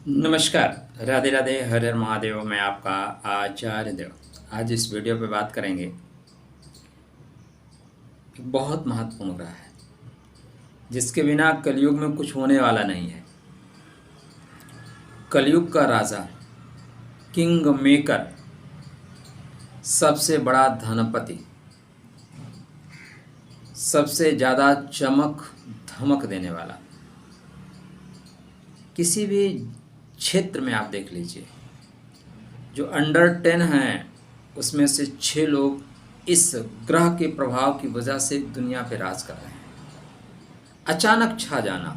नमस्कार, राधे राधे, हर हर महादेव। मैं आपका आचार्य देव। आज इस वीडियो पे बात करेंगे एक बहुत महत्वपूर्ण ग्रह है जिसके बिना कलयुग में कुछ होने वाला नहीं है। कलयुग का राजा, किंग मेकर, सबसे बड़ा धनपति, सबसे ज़्यादा चमक धमक देने वाला, किसी भी क्षेत्र में आप देख लीजिए, जो अंडर 10 हैं उसमें से 6 लोग इस ग्रह के प्रभाव की वजह से दुनिया पे राज कर रहे हैं। अचानक छा जाना,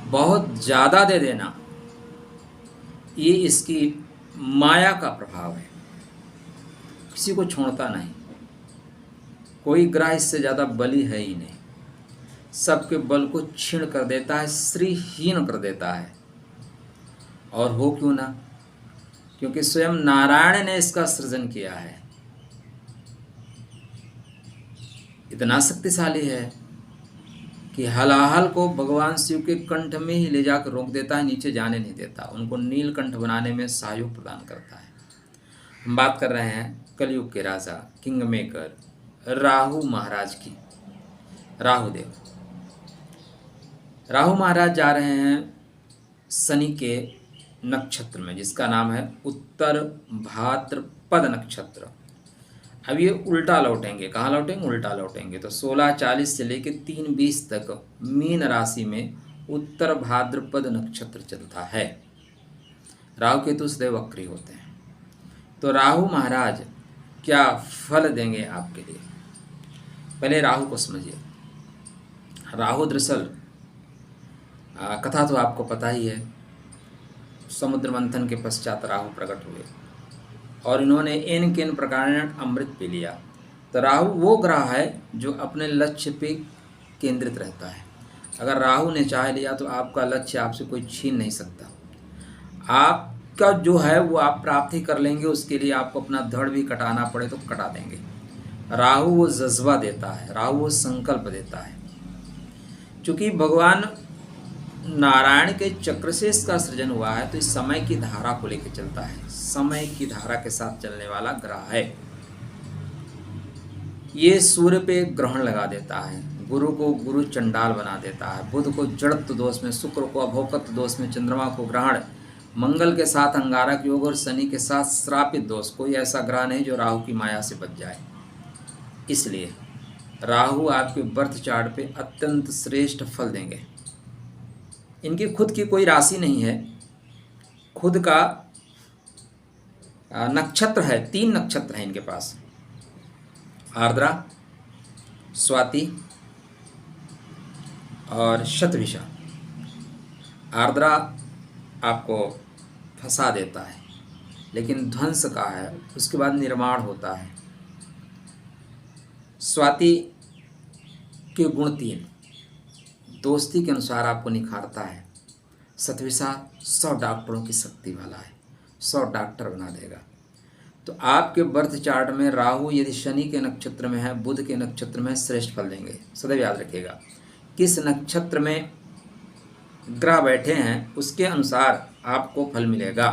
बहुत ज़्यादा दे देना, ये इसकी माया का प्रभाव है। किसी को छोड़ता नहीं, कोई ग्रह इससे ज़्यादा बली है ही नहीं। सबके बल को छीण कर देता है, श्रीहीन कर देता है। और हो क्यों ना, क्योंकि स्वयं नारायण ने इसका सृजन किया है। इतना शक्तिशाली है कि हलाहल को भगवान शिव के कंठ में ही ले जाकर रोक देता है, नीचे जाने नहीं देता, उनको नीलकंठ बनाने में सहयोग प्रदान करता है। हम बात कर रहे हैं कलयुग के राजा, किंग मेकर, राहु महाराज की। राहु देव, राहु महाराज जा रहे हैं शनि के नक्षत्र में, जिसका नाम है उत्तर भाद्रपद नक्षत्र। अब ये उल्टा लौटेंगे। कहाँ लौटेंगे? उल्टा लौटेंगे। तो 16:40 से लेकर 3:20 तक मीन राशि में उत्तर भाद्रपद नक्षत्र चलता है। राहु केतु सदैव वक्री होते हैं। तो राहु महाराज क्या फल देंगे आपके लिए? पहले राहु को समझिए। राहु दरअसल कथा तो आपको पता ही है। समुद्र मंथन के पश्चात राहु प्रकट हुए और इन्होंने इन किन प्रकार अमृत पी लिया। तो राहु वो ग्रह है जो अपने लक्ष्य पे केंद्रित रहता है। अगर राहु ने चाह लिया तो आपका लक्ष्य आपसे कोई छीन नहीं सकता। आपका जो है वो आप प्राप्त ही कर लेंगे। उसके लिए आपको अपना धड़ भी कटाना पड़े तो कटा देंगे। राहु वो जज्बा देता है, राहु वो संकल्प देता है। चूँकि भगवान नारायण के चक्र से इसका सृजन हुआ है, तो इस समय की धारा को लेकर चलता है। समय की धारा के साथ चलने वाला ग्रह है। ये सूर्य पे ग्रहण लगा देता है, गुरु को गुरु चंडाल बना देता है, बुध को जड़त्व दोष में, शुक्र को अभोक्तत्व दोष में, चंद्रमा को ग्रहण, मंगल के साथ अंगारक योग और शनि के साथ श्रापित दोष। कोई ऐसा ग्रह नहीं जो राहु की माया से बच जाए। इसलिए राहु आपके बर्थ चार्ट पे अत्यंत श्रेष्ठ फल देंगे। इनकी खुद की कोई राशि नहीं है, खुद का नक्षत्र है। 3 नक्षत्र हैं इनके पास, आर्द्रा, स्वाति और शतभिषा। आर्द्रा आपको फंसा देता है लेकिन ध्वंस का है, उसके बाद निर्माण होता है। स्वाति के गुण 3, दोस्ती के अनुसार आपको निखारता है। शतभिषा 100 डॉक्टरों की शक्ति वाला है, 100 डॉक्टर बना देगा। तो आपके बर्थ चार्ट में राहु यदि शनि के नक्षत्र में है, बुध के नक्षत्र में, श्रेष्ठ फल देंगे। सदैव याद रखिएगा, किस नक्षत्र में ग्रह बैठे हैं उसके अनुसार आपको फल मिलेगा।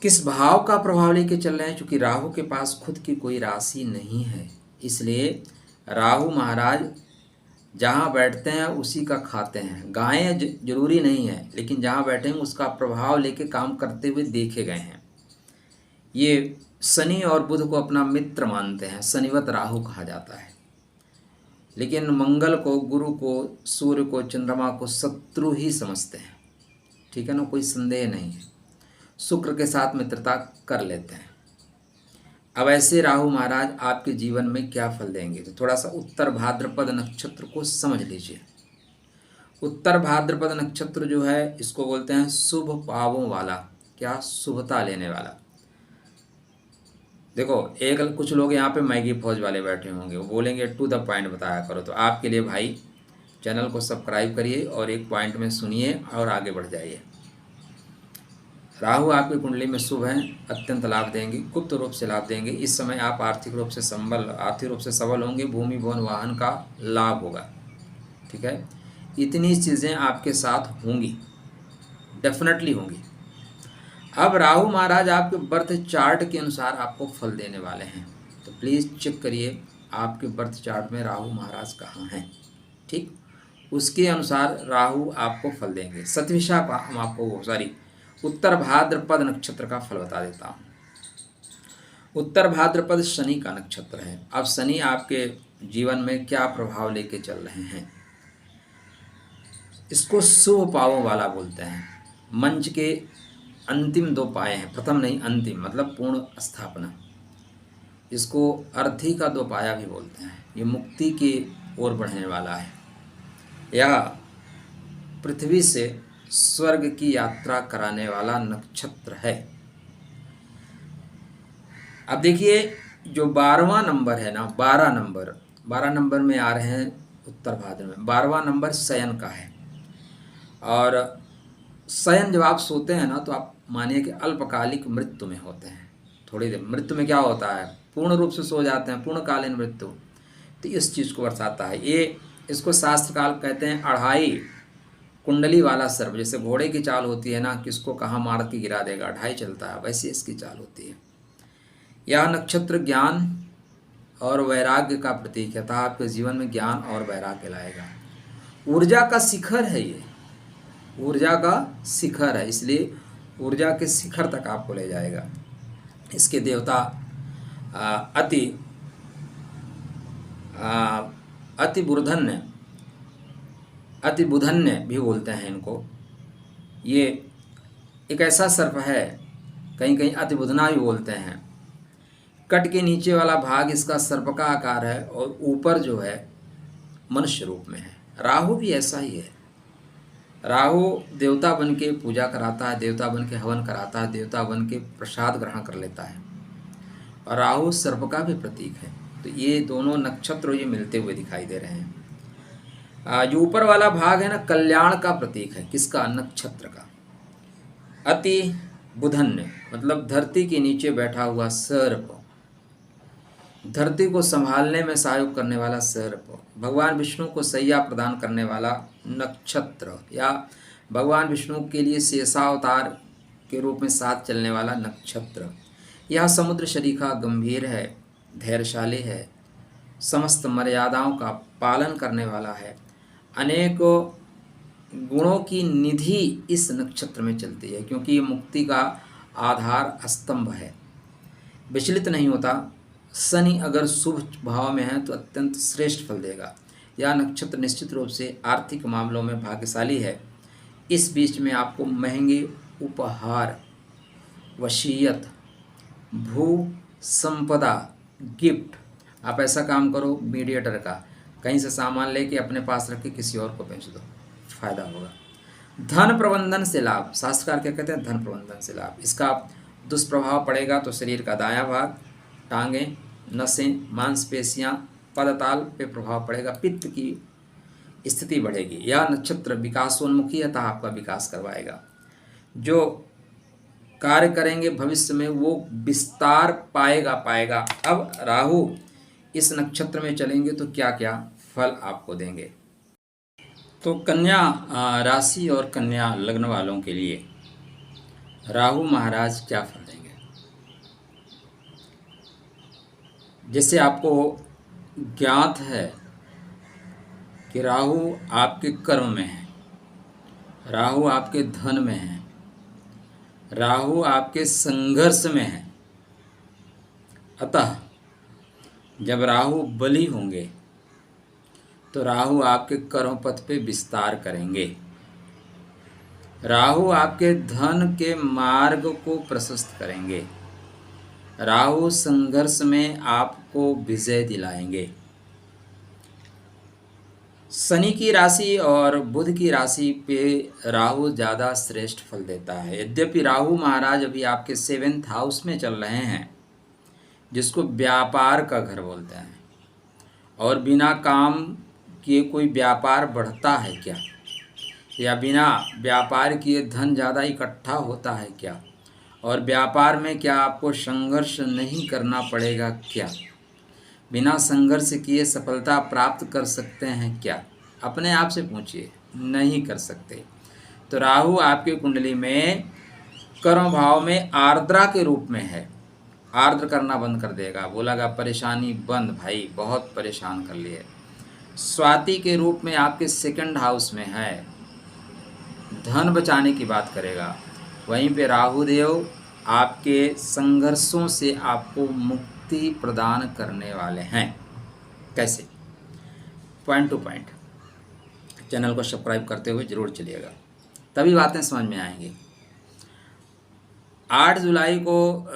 किस भाव का प्रभाव लेके चल रहे हैं, क्योंकि राहु के पास खुद की कोई राशि नहीं है, इसलिए राहु महाराज जहाँ बैठते हैं उसी का खाते हैं। गायें जरूरी नहीं है, लेकिन जहाँ बैठे हैं उसका प्रभाव लेके काम करते हुए देखे गए हैं। ये शनि और बुध को अपना मित्र मानते हैं, शनिवत राहु कहा जाता है। लेकिन मंगल को, गुरु को, सूर्य को, चंद्रमा को शत्रु ही समझते हैं। ठीक है ना, कोई संदेह नहीं है। शुक्र के साथ मित्रता कर लेते हैं। अब ऐसे राहु महाराज आपके जीवन में क्या फल देंगे, तो थोड़ा सा उत्तर भाद्रपद नक्षत्र को समझ लीजिए। उत्तर भाद्रपद नक्षत्र जो है इसको बोलते हैं शुभ पावों वाला। क्या? शुभता लेने वाला। देखो, कुछ लोग यहाँ पे मैगी फौज वाले बैठे होंगे, वो बोलेंगे टू द पॉइंट बताया करो। तो आपके लिए भाई चैनल को सब्सक्राइब करिए और एक पॉइंट में सुनिए और आगे बढ़ जाइए। राहु आपकी कुंडली में शुभ हैं, अत्यंत लाभ देंगे, गुप्त रूप से लाभ देंगे। इस समय आप आर्थिक रूप से सबल होंगे, भूमि भवन वाहन का लाभ होगा। ठीक है, इतनी चीज़ें आपके साथ होंगी, डेफिनेटली होंगी। अब राहु महाराज आपके बर्थ चार्ट के अनुसार आपको फल देने वाले हैं, तो प्लीज़ चेक करिए आपके बर्थ चार्ट में राहु महाराज कहाँ हैं, ठीक, उसके अनुसार राहु आपको फल देंगे। सतविशा का हम आपको उत्तर भाद्रपद नक्षत्र का फल बता देता हूँ। उत्तर भाद्रपद शनि का नक्षत्र है। अब शनि आपके जीवन में क्या प्रभाव लेके चल रहे हैं, इसको शुभ पावों वाला बोलते हैं। मंच के अंतिम 2 पाए हैं, प्रथम नहीं अंतिम, मतलब पूर्ण स्थापना। इसको अर्थी का 2 पाया भी बोलते हैं। ये मुक्ति की ओर बढ़ने वाला है। यह पृथ्वी से स्वर्ग की यात्रा कराने वाला नक्षत्र है। अब देखिए जो 12वां नंबर है ना, 12 नंबर में आ रहे हैं उत्तर भाद्र में। 12वां नंबर शयन का है, और शयन जब आप सोते हैं ना, तो आप मानिए कि अल्पकालिक मृत्यु में होते हैं। थोड़ी देर मृत्यु में क्या होता है, पूर्ण रूप से सो जाते हैं, पूर्णकालीन मृत्यु। तो इस चीज़ को दर्शाता है ये। इसको शास्त्रकाल कहते हैं अढ़ाई कुंडली वाला सर्प। जैसे घोड़े की चाल होती है ना, किसको कहाँ मार के गिरा देगा, अढ़ाई चलता है, वैसे इसकी चाल होती है। यह नक्षत्र ज्ञान और वैराग्य का प्रतीक है, अतः आपके जीवन में ज्ञान और वैराग्य लाएगा। ऊर्जा का शिखर है ये, ऊर्जा का शिखर है, इसलिए ऊर्जा के शिखर तक आपको ले जाएगा। इसके देवता अति बुधन्य भी बोलते हैं इनको। ये एक ऐसा सर्प है, कहीं कहीं अति बुधना भी बोलते हैं। कट के नीचे वाला भाग इसका सर्प का आकार है, और ऊपर जो है मनुष्य रूप में है। राहु भी ऐसा ही है। राहु देवता बन के पूजा कराता है, देवता बन के हवन कराता है, देवता बन के प्रसाद ग्रहण कर लेता है, और राहु सर्प का भी प्रतीक है। तो ये दोनों नक्षत्र ये मिलते हुए दिखाई दे रहे हैं। जो ऊपर वाला भाग है ना, कल्याण का प्रतीक है, किसका, नक्षत्र का। अति बुधन्य मतलब धरती के नीचे बैठा हुआ सर्प, धरती को संभालने में सहयोग करने वाला सर्प, भगवान विष्णु को सैया प्रदान करने वाला नक्षत्र, या भगवान विष्णु के लिए शेषावतार के रूप में साथ चलने वाला नक्षत्र। यह समुद्र शरीखा गंभीर है, धैर्यशाली है, समस्त मर्यादाओं का पालन करने वाला है। अनेक गुणों की निधि इस नक्षत्र में चलती है, क्योंकि ये मुक्ति का आधार स्तंभ है, विचलित नहीं होता। शनि अगर शुभ भाव में है तो अत्यंत श्रेष्ठ फल देगा। यह नक्षत्र निश्चित रूप से आर्थिक मामलों में भाग्यशाली है। इस बीच में आपको महंगे उपहार, वसीयत, भू संपदा, गिफ्ट, आप ऐसा काम करो मीडिएटर का, कहीं से सामान लेके अपने पास रख के किसी और को बेच दो, फायदा होगा। धन प्रबंधन से लाभ, शास्त्रकार क्या कहते हैं, धन प्रबंधन से लाभ। इसका दुष्प्रभाव पड़ेगा तो शरीर का दायां भाग, टांगें, नसें, मांसपेशियां, पदताल पे प्रभाव पड़ेगा, पित्त की स्थिति बढ़ेगी। यह नक्षत्र विकासोन्मुखी अतः आपका विकास करवाएगा। जो कार्य करेंगे भविष्य में वो विस्तार पाएगा। अब राहु इस नक्षत्र में चलेंगे तो क्या क्या फल आपको देंगे। तो कन्या राशि और कन्या लग्न वालों के लिए राहु महाराज क्या फल देंगे। जैसे आपको ज्ञात है कि राहु आपके कर्म में है, राहु आपके धन में है, राहु आपके संघर्ष में है। अतः जब राहु बली होंगे तो राहु आपके कर्म पथ पे विस्तार करेंगे। राहु आपके धन के मार्ग को प्रशस्त करेंगे। राहु संघर्ष में आपको विजय दिलाएंगे। शनि की राशि और बुध की राशि पे राहु ज़्यादा श्रेष्ठ फल देता है। यद्यपि राहु महाराज अभी आपके 7th हाउस में चल रहे हैं, जिसको व्यापार का घर बोलते हैं, और बिना काम किए कोई व्यापार बढ़ता है क्या, या बिना व्यापार किए धन ज़्यादा इकट्ठा होता है क्या, और व्यापार में क्या आपको संघर्ष नहीं करना पड़ेगा क्या, बिना संघर्ष किए सफलता प्राप्त कर सकते हैं क्या। अपने आप से पूछिए, नहीं कर सकते। तो राहु आपकी कुंडली में कर्म भाव में आर्द्रा के रूप में है, आर्द्र करना बंद कर देगा। बोलागा परेशानी बंद भाई, बहुत परेशान कर लिए। स्वाति के रूप में आपके सेकंड हाउस में है, धन बचाने की बात करेगा। वहीं पे राहु देव आपके संघर्षों से आपको मुक्ति प्रदान करने वाले हैं। कैसे? पॉइंट टू पॉइंट चैनल को सब्सक्राइब करते हुए जरूर चलिएगा, तभी बातें समझ में आएंगी। 8 जुलाई को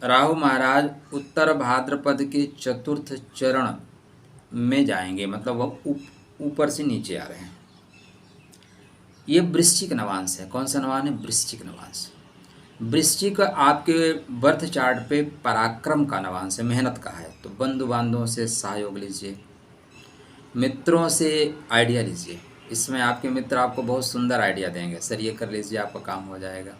राहु महाराज उत्तर भाद्रपद के चतुर्थ चरण में जाएंगे, मतलब वो ऊपर से नीचे आ रहे हैं। ये वृश्चिक नवांश है। कौन सा नवांश है? वृश्चिक नवांश। वृश्चिक आपके बर्थ चार्ट पे पराक्रम का नवांश है, मेहनत का है। तो बंधु बांधवों से सहयोग लीजिए, मित्रों से आइडिया लीजिए। इसमें आपके मित्र आपको बहुत सुंदर आइडिया देंगे, सर ये कर लीजिए आपका काम हो जाएगा,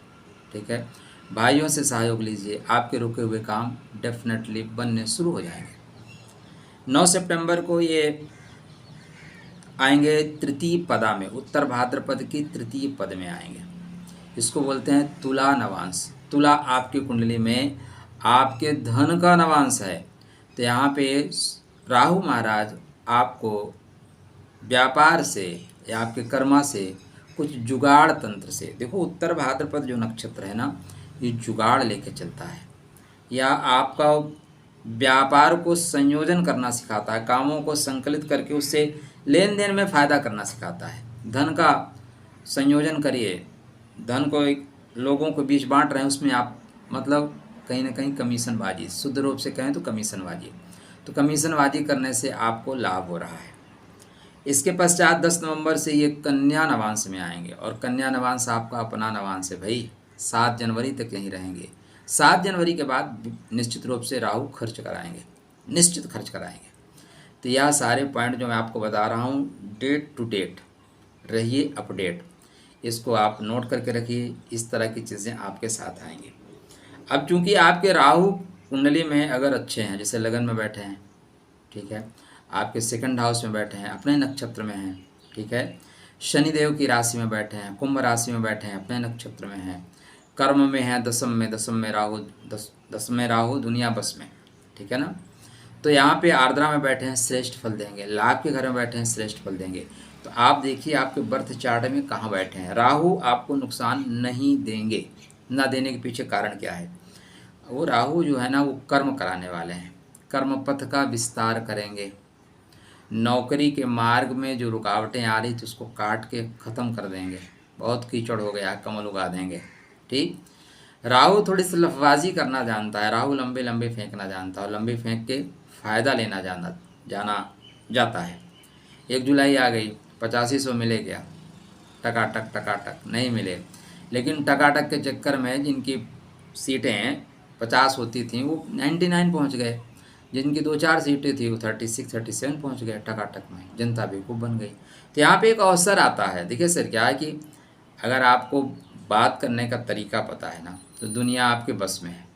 ठीक है। भाइयों से सहयोग लीजिए, आपके रुके हुए काम डेफिनेटली बनने शुरू हो जाएंगे। 9 सितंबर को ये आएंगे तृतीय पदा में, उत्तर भाद्रपद की तृतीय पद में आएंगे। इसको बोलते हैं तुला नवांश। तुला आपकी कुंडली में आपके धन का नवांश है। तो यहाँ पे राहु महाराज आपको व्यापार से या आपके कर्मा से कुछ जुगाड़ तंत्र से, देखो उत्तर भाद्रपद जो नक्षत्र है ना, ये जुगाड़ लेके चलता है, या आपका व्यापार को संयोजन करना सिखाता है, कामों को संकलित करके उससे लेन देन में फ़ायदा करना सिखाता है। धन का संयोजन करिए, धन को लोगों को बीच बांट रहे हैं, उसमें आप मतलब कहीं ना कहीं कमीशनबाजी, शुद्ध रूप से कहें तो कमीशनबाजी। तो कमीशनबाजी करने से आपको लाभ हो रहा है। इसके पश्चात 10 नवंबर से ये कन्या नवांश में आएंगे, और कन्या नवांश आपका अपना नवांश है भाई। 7 जनवरी तक यहीं रहेंगे। 7 जनवरी के बाद निश्चित रूप से राहु खर्च कराएंगे, निश्चित खर्च कराएंगे। तो यह सारे पॉइंट जो मैं आपको बता रहा हूँ, डेट टू डेट रहिए अपडेट, इसको आप नोट करके रखिए। इस तरह की चीज़ें आपके साथ आएंगी। अब चूंकि आपके राहु कुंडली में अगर अच्छे हैं, जैसे लगन में बैठे हैं, ठीक है, आपके सेकंड हाउस में बैठे हैं, अपने नक्षत्र में हैं, ठीक है, शनिदेव की राशि में बैठे हैं, कुंभ राशि में बैठे हैं, अपने नक्षत्र में हैं, कर्म में हैं, दसम में राहु, दसम में राहु, दुनिया बस में, ठीक है ना। तो यहाँ पे आर्द्रा में बैठे हैं, श्रेष्ठ फल देंगे। लाभ के घर में बैठे हैं, श्रेष्ठ फल देंगे। तो आप देखिए आपके बर्थ चार्ट में कहाँ बैठे हैं। राहु आपको नुकसान नहीं देंगे, ना देने के पीछे कारण क्या है? वो राहु जो है ना, वो कर्म कराने वाले हैं, कर्म पथ का विस्तार करेंगे। नौकरी के मार्ग में जो रुकावटें आ रही थी उसको काट के ख़त्म कर देंगे। बहुत कीचड़ हो गया, कमल उगा देंगे, ठीक। राहु थोड़ी सी लफबाजी करना जानता है, राहु लंबे लंबे फेंकना जानता है, और लंबे फेंक के फ़ायदा लेना जाना जाता है। 1 जुलाई आ गई, 8500 मिले क्या? टकाटक नहीं मिले। लेकिन टकाटक के चक्कर में जिनकी सीटें 50 होती थी वो 99 पहुंच गए, जिनकी 2-4 सीटें थी वो 36-37 पहुंच गए टकाटक में। जनता बेवकूफ़ बन गई। तो यहाँ पे एक अवसर आता है। देखिए सर, क्या है कि अगर आपको बात करने का तरीका पता है ना, तो दुनिया आपके बस में है।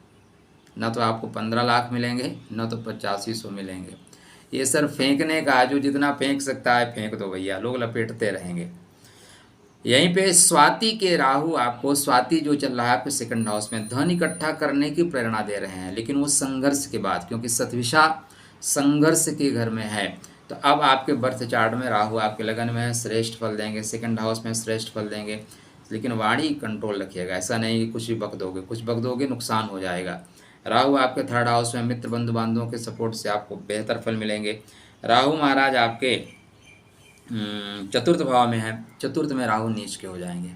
ना तो आपको 15 लाख मिलेंगे, ना तो 8500 मिलेंगे। ये सर फेंकने का, जो जितना फेंक सकता है फेंक दो भैया, लोग लपेटते रहेंगे। यहीं पे स्वाति के राहु आपको, स्वाति जो चल रहा है आपके सेकंड हाउस में, धन इकट्ठा करने की प्रेरणा दे रहे हैं, लेकिन वो संघर्ष के बाद, क्योंकि सतविषा संघर्ष के घर में है। तो अब आपके बर्थ चार्ट में राहु आपके लगन में है, श्रेष्ठ फल देंगे, सेकंड हाउस में श्रेष्ठ फल देंगे। लेकिन वाणी कंट्रोल रखिएगा, ऐसा नहीं कि कुछ बक दोगे नुकसान हो जाएगा। राहु आपके थर्ड हाउस में, मित्र बंधु बांधवों के सपोर्ट से आपको बेहतर फल मिलेंगे। राहु महाराज आपके चतुर्थ भाव में है, चतुर्थ में राहु नीच के हो जाएंगे।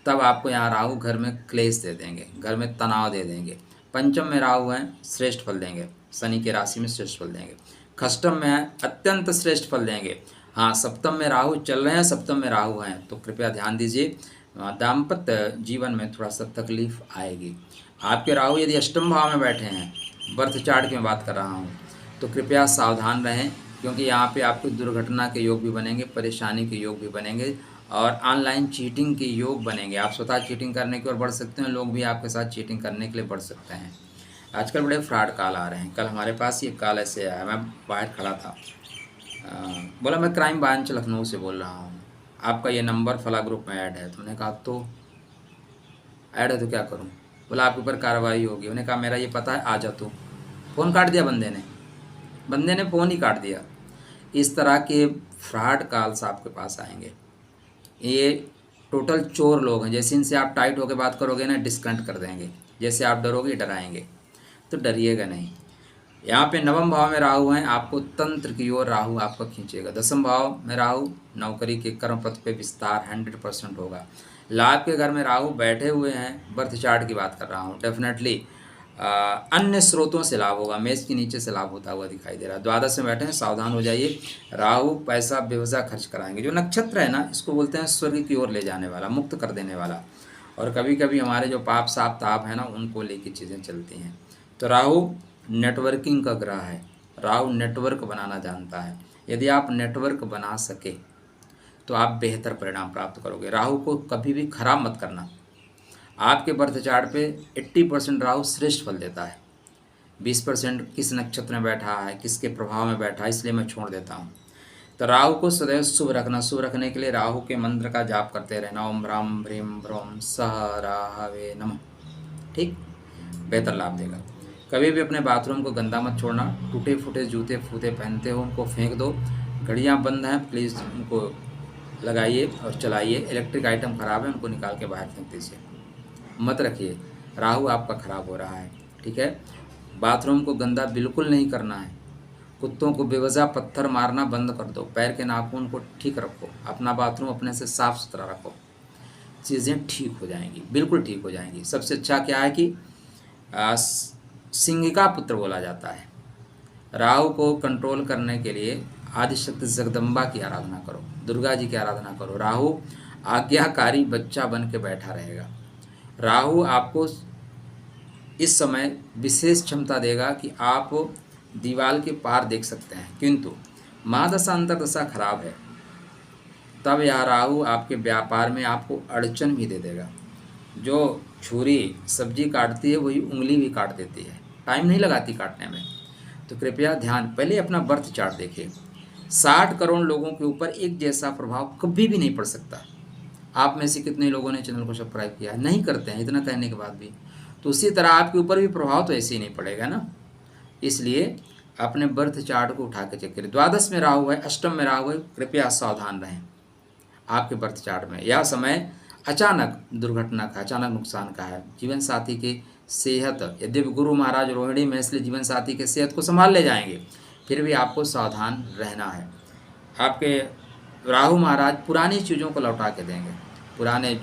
तब आपको यहाँ राहु घर में क्लेश दे देंगे, घर में तनाव दे देंगे। पंचम में राहु हैं, श्रेष्ठ फल देंगे, शनि की राशि में श्रेष्ठ फल देंगे। खष्टम में है, अत्यंत श्रेष्ठ फल देंगे। हाँ, सप्तम में राहु चल रहे हैं, सप्तम में राहु हैं, तो कृपया ध्यान दीजिए, दाम्पत्य जीवन में थोड़ा सा तकलीफ आएगी। आपके राहु यदि अष्टम भाव में बैठे हैं, बर्थ चार्ट की मैं बात कर रहा हूँ, तो कृपया सावधान रहें, क्योंकि यहाँ पे आपको दुर्घटना के योग भी बनेंगे, परेशानी के योग भी बनेंगे, और ऑनलाइन चीटिंग के योग बनेंगे। आप स्वतः चीटिंग करने की ओर बढ़ सकते हैं, लोग भी आपके साथ चीटिंग करने के लिए बढ़ सकते हैं। आजकल बड़े फ्रॉड कॉल आ रहे हैं। कल हमारे पास ये कॉल ऐसे आया, मैं बाहर खड़ा था, बोला मैं क्राइम ब्रांच लखनऊ से बोल रहा हूँ। आपका ये नंबर फला ग्रुप में ऐड है। तो मैंने कहा तो ऐड है तो क्या करूं? बोला आपके ऊपर कार्रवाई होगी। उन्होंने कहा मेरा ये पता है, आ जा तू। फ़ोन काट दिया बंदे ने फ़ोन ही काट दिया। इस तरह के फ्रॉड कॉल्स आपके पास आएंगे। ये टोटल चोर लोग हैं। जैसे इनसे आप टाइट होकर बात करोगे ना, डिस्कनेक्ट कर देंगे। जैसे आप डरोगे, डराएंगे। तो डरिएगा नहीं। यहाँ पे नवम भाव में राहु हैं, आपको तंत्र की ओर राहु आपको खींचेगा। दसम भाव में राहु नौकरी के कर्म पथ पे विस्तार 100% होगा। लाभ के घर में राहु बैठे हुए हैं, बर्थ चार्ट की बात कर रहा हूँ। डेफिनेटली अन्य स्रोतों से लाभ होगा। मेष के नीचे से लाभ होता हुआ दिखाई दे रहा है। द्वादश में बैठे हैं, सावधान हो जाइए। राहु पैसा बेवजह खर्च कराएंगे। जो नक्षत्र है ना, इसको बोलते हैं स्वर्ग की ओर ले जाने वाला, मुक्त कर देने वाला। और कभी कभी हमारे जो पाप साप ताप है ना, उनको लेके चीज़ें चलती हैं। तो राहु नेटवर्किंग का ग्रह है। राहु नेटवर्क बनाना जानता है। यदि आप नेटवर्क बना सके तो आप बेहतर परिणाम प्राप्त करोगे। राहु को कभी भी खराब मत करना। आपके बर्थ चार्ट पे 80% राहु श्रेष्ठ फल देता है। 20% किस नक्षत्र में बैठा है, किसके प्रभाव में बैठा है, इसलिए मैं छोड़ देता हूँ। तो राहु को सदैव शुभ रखना। शुभ रखने के लिए राहु के मंत्र का जाप करते रहना। ओम ह्राम ह्रीम ब्रोम सह राहवे नमः। ठीक, बेहतर लाभ देगा। कभी भी अपने बाथरूम को गंदा मत छोड़ना। टूटे फूटे जूते फूटे पहनते हो, उनको फेंक दो। घड़ियाँ बंद हैं, प्लीज़ उनको लगाइए और चलाइए। इलेक्ट्रिक आइटम ख़राब है, उनको निकाल के बाहर फेंक दीजिए, मत रखिए। राहु आपका ख़राब हो रहा है। ठीक है। बाथरूम को गंदा बिल्कुल नहीं करना है। कुत्तों को बेवजह पत्थर मारना बंद कर दो। पैर के नाखून को ठीक रखो। अपना बाथरूम अपने से साफ़ सुथरा रखो। चीज़ें ठीक हो जाएंगी, बिल्कुल ठीक हो जाएंगी। सबसे अच्छा क्या है कि सिंह का पुत्र बोला जाता है। राहु को कंट्रोल करने के लिए आदिशक्ति जगदम्बा की आराधना करो, दुर्गा जी की आराधना करो। राहु आज्ञाकारी बच्चा बन के बैठा रहेगा। राहु आपको इस समय विशेष क्षमता देगा कि आप दीवाल के पार देख सकते हैं, किंतु महादशा अंतरदशा खराब है, तब यह राहु आपके व्यापार में आपको अड़चन भी दे देगा। जो छुरी सब्जी काटती है वही उंगली भी काट देती है, टाइम नहीं लगाती काटने में। तो कृपया ध्यान, पहले अपना बर्थ चार्ट देखिए। 60 करोड़ लोगों के ऊपर एक जैसा प्रभाव कभी भी नहीं पड़ सकता। आप में से कितने लोगों ने चैनल को सब्सक्राइब किया? नहीं करते हैं, इतना कहने के बाद भी। तो उसी तरह आपके ऊपर भी प्रभाव तो ऐसे ही नहीं पड़ेगा ना। इसलिए अपने बर्थ चार्ट को उठा के चेक करें। द्वादश में राहु है, अष्टम में राहु है, कृपया सावधान रहें। आपके बर्थ चार्ट में यह समय अचानक दुर्घटना का, अचानक नुकसान का है। जीवन साथी की सेहत, यद्यपि गुरु महाराज रोहिणी में, इसलिए जीवन साथी के सेहत को संभाल ले जाएंगे, फिर भी आपको सावधान रहना है। आपके राहु महाराज पुरानी चीज़ों को लौटा के देंगे। पुराने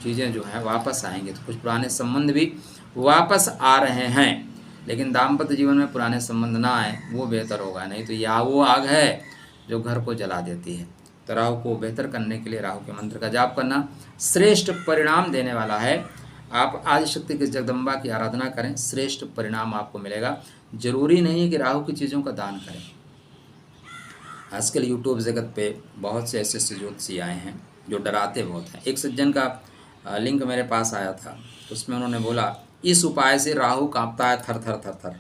चीज़ें जो हैं वापस आएंगे। तो कुछ पुराने संबंध भी वापस आ रहे हैं, लेकिन दाम्पत्य जीवन में पुराने संबंध ना आए वो बेहतर होगा। नहीं तो यह वो आग है जो घर को जला देती है। तो राहु को बेहतर करने के लिए राहु के मंत्र का जाप करना श्रेष्ठ परिणाम देने वाला है। आप आदिशक्ति के जगदम्बा की आराधना करें, श्रेष्ठ परिणाम आपको मिलेगा। जरूरी नहीं है कि राहु की चीज़ों का दान करें। आजकल यूट्यूब जगत पे बहुत से ऐसे ज्योतिषी आए हैं जो डराते बहुत हैं। एक सज्जन का लिंक मेरे पास आया था, उसमें उन्होंने बोला इस उपाय से राहु कांपता है थर थर थर थर।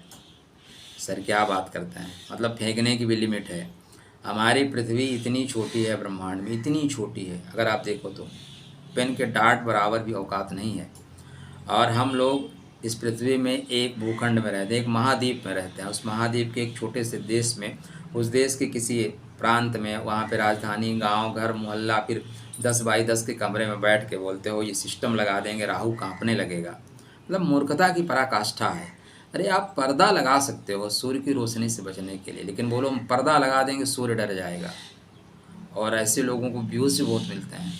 सर क्या बात करते हैं, मतलब फेंकने की भी लिमिट है। हमारी पृथ्वी इतनी छोटी है, ब्रह्मांड में इतनी छोटी है, अगर आप देखो तो पेन के डार्ट बराबर भी औकात नहीं है। और हम लोग इस पृथ्वी में एक भूखंड में रहते हैं, एक महाद्वीप में रहते हैं। उस महाद्वीप के एक छोटे से देश में, उस देश के किसी प्रांत में, वहाँ पे राजधानी, गांव, घर, मोहल्ला, फिर 10 बाई 10 के कमरे में बैठ के बोलते हो ये सिस्टम लगा देंगे, राहु कांपने लगेगा। मतलब मूर्खता की पराकाष्ठा है। अरे आप पर्दा लगा सकते हो सूर्य की रोशनी से बचने के लिए, लेकिन बोलो हम पर्दा लगा देंगे सूर्य डर जाएगा। और ऐसे लोगों को व्यूज़ भी बहुत मिलते हैं।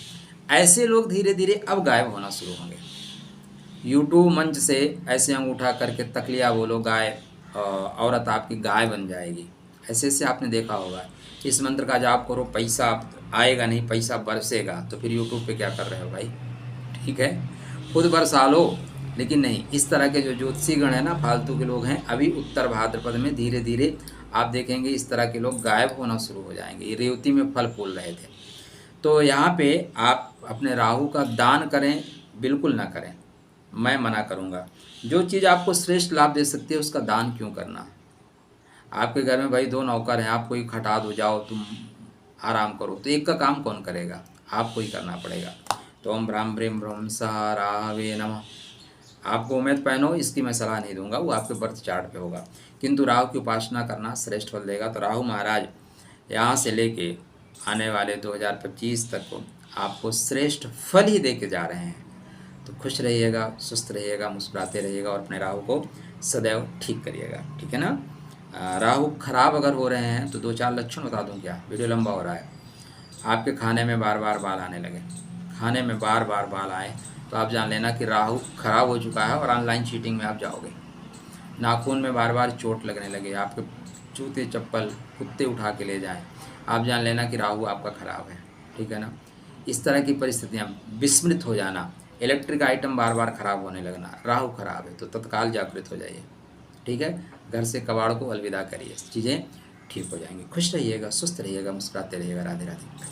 ऐसे लोग धीरे धीरे अब गायब होना शुरू होंगे। यूट्यूब मंच से ऐसे अंगूठा करके तकलिया बोलो गाय, औरत आपकी गाय बन जाएगी। ऐसे ऐसे आपने देखा होगा। इस मंत्र का जाप करो, पैसा आएगा नहीं, पैसा बरसेगा। तो फिर यूट्यूब पे क्या कर रहे हो भाई? ठीक है, खुद बरसा लो। लेकिन नहीं, इस तरह के जो ज्योतिषी गण है ना, फालतू के लोग हैं, अभी उत्तर भाद्रपद में धीरे धीरे आप देखेंगे इस तरह के लोग गायब होना शुरू हो जाएंगे। ये रेवती में फल फूल रहे थे। तो यहाँ पे आप अपने राहु का दान करें, बिल्कुल ना करें, मैं मना करूँगा। जो चीज़ आपको श्रेष्ठ लाभ दे सकती है उसका दान क्यों करना? आपके घर में भाई 2 नौकर हैं, आप कोई खटा दो, जाओ तुम आराम करो, तो एक का काम कौन करेगा? आपको ही करना पड़ेगा। तो ओम भ्राम ब्रीम ब्रह्म सहा राहवे नमः। आपको उम्मीद पहनो, इसकी मैं सलाह नहीं दूंगा, वो आपके बर्थ चार्ट पे होगा, किंतु राहु की उपासना करना श्रेष्ठ फल देगा। तो राहु महाराज यहाँ से लेके आने वाले 2025 तक को आपको श्रेष्ठ फल ही दे के जा रहे हैं। तो खुश रहिएगा, सुस्त रहिएगा, मुस्कुराते रहिएगा और अपने राहु को सदैव ठीक करिएगा, ठीक है ना। राहु खराब अगर हो रहे हैं तो 2-4 लक्षण बता दूं क्या, वीडियो लंबा हो रहा है। आपके खाने में बार बार बाल आने लगे, खाने में बार बार बाल आए तो आप जान लेना कि राहु खराब हो चुका है और ऑनलाइन चीटिंग में आप जाओगे। नाखून में बार बार चोट लगने लगे, आपके जूते चप्पल कुत्ते उठा के ले जाएं, आप जान लेना कि राहु आपका खराब है, ठीक है ना। इस तरह की परिस्थितियाँ, विस्मृत हो जाना, इलेक्ट्रिक आइटम बार बार खराब होने लगना, राहु खराब है, तो तत्काल जागृत हो जाइए, ठीक है। घर से कबाड़ को अलविदा करिए, चीज़ें ठीक हो जाएंगी। खुश रहिएगा, सुस्त रहिएगा, मुस्कुराते रहिएगा। राधे राधे।